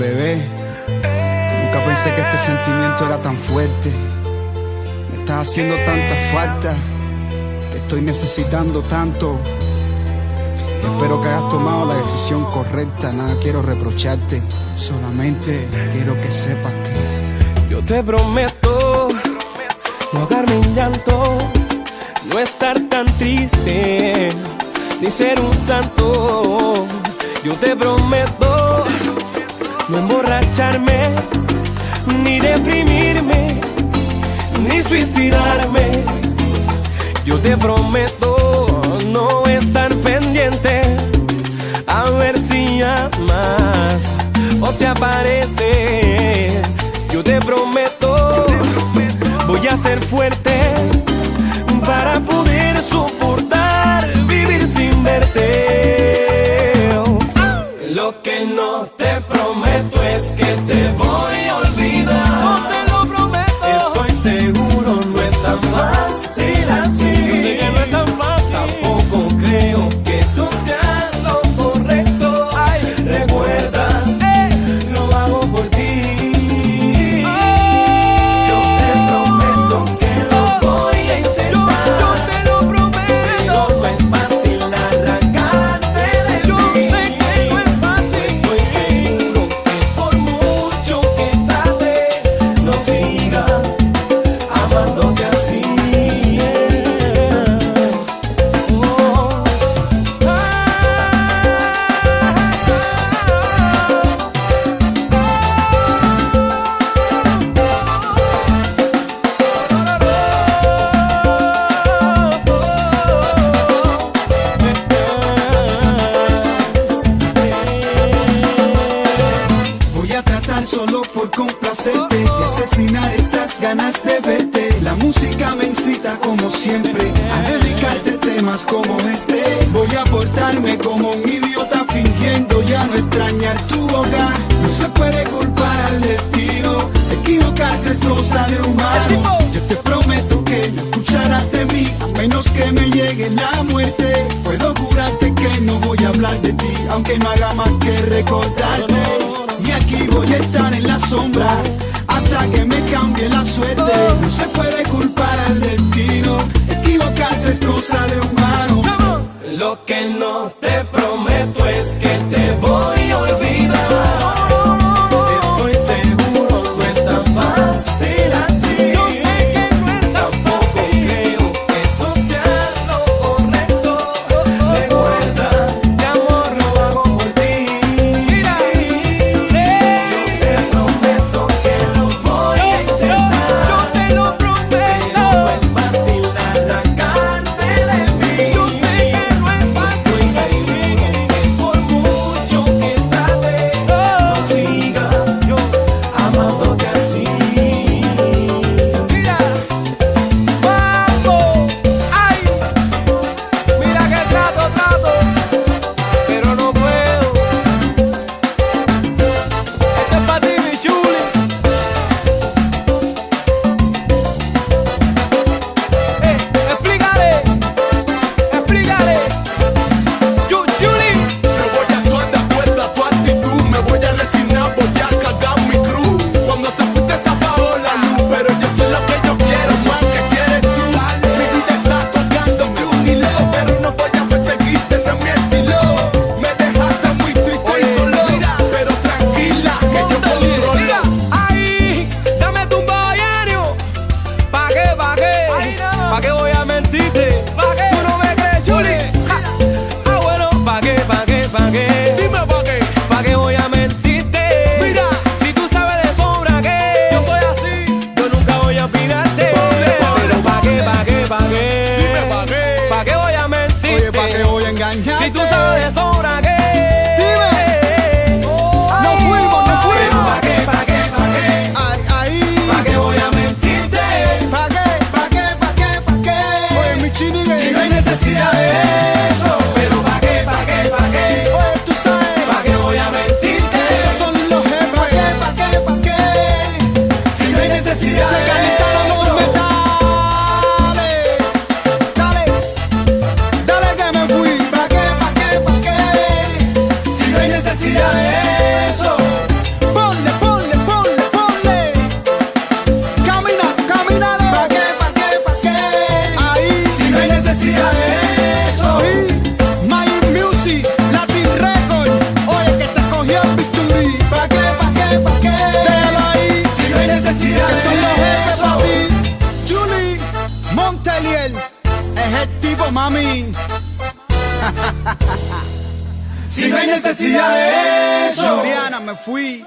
Bebé, nunca pensé que este sentimiento era tan fuerte. Me estás haciendo tanta falta, te estoy necesitando tanto. Espero que hayas tomado la decisión correcta. Nada quiero reprocharte, solamente quiero que sepas que yo te prometo no ahogarme en llanto, no estar tan triste, ni ser un santo. Yo te prometo no emborracharme, ni deprimirme, ni suicidarme. Yo te prometo no estar pendiente a ver si llamas o si apareces. Yo te prometo voy a ser fuerte para poder soportar vivir sin verte. Lo que no te prometo es que te voy a olvidar. No te lo prometo. Estoy seguro no es tan fácil así. Yo sé que no es tan fácil. Tampoco creo que eso sea lo correcto. Ay, recuerda, lo hago por ti. Yo te prometo que lo voy a intentar. Yo te lo prometo. Pero no es fácil arrancarte de mí. Yo sé que no es fácil. Estoy seguro que por mucho que tarde no siga amándote así. voy a tratar solo por complacerte y asesinar estas ganas de verte. La música me incita como siempre a dedicarte temas como este. Voy a portarme como un idiota fingiendo ya no extrañar tu boca. No se puede culpar al destino, equivocarse es cosa de humano. Yo te prometo que no escucharás de mí a menos que me llegue la muerte. Puedo jurarte que no voy a hablar de ti, aunque no haga más que recordarte. Y aquí voy a estar en la sombra hasta que me cambie la suerte. No se puede culpar al destino, equivocarse es cosa de humano. Lo que no te prometo es que te voy a olvidar. Estoy seguro no es tan fácil así. Yo sé que no es tan fácil. Creo que eso sea lo correcto. Recuerda, mi amor, lo hago por ti. Mira, yo te prometo que lo voy a intentar. Yo te lo prometo. Pero no es fácil arrancarte de mí. Yo sé que no es fácil. Estoy seguro que por mucho que tarde no siga yo amándote así. Mira, vamos, ay, mira que trato, pero no puedo. Esto es para ti, mi chuli. Explícale, chuli. Me voy a actuar de acuerdo a tu actitud. Me voy a resignar, voy a cargar mi cruz. Cuando te fuiste se apagó la luz, pero yo soy lo que yo quiero, más que quieres tú. Mi vida está tocando de un hilo, pero no voy a perseguirte, no es mi estilo. Me dejaste muy triste y solo, pero tranquila que yo controlo. Mira, ay, dame tu bayario. ¿Pa qué? ¿Pa qué voy a mentirte? Tú no me crees, chuli. Ah, bueno, ¿pa qué? Dime pa' qué. ¿Pa qué voy a mentirte? Mira. Si tú sabes de sobra que yo soy así, yo nunca voy a olvidarte. Pero ¿pa qué? Dime pa' qué. ¿Pa qué voy a mentirte? Oye, ¿pa' qué voy a engañarte? Si tú sabes de sobra que No fuimos. Pero ¿pa qué? Ay, ahí. ¿Pa qué voy a mentirte? ¿Pa qué? Oye, mi chini gay. Si no hay necesidad de eso. Pero ¿pa qué? Oye, tú sabes. ¿Pa qué voy a mentirte? Ellos son los jefes. ¿Pa qué? Si no hay necesidad Se de calentaron los eso. metales. Dale que me fui. Si no hay necesidad de eso. es el tipo, mami. Si no hay necesidad de eso, Juliana, me fui.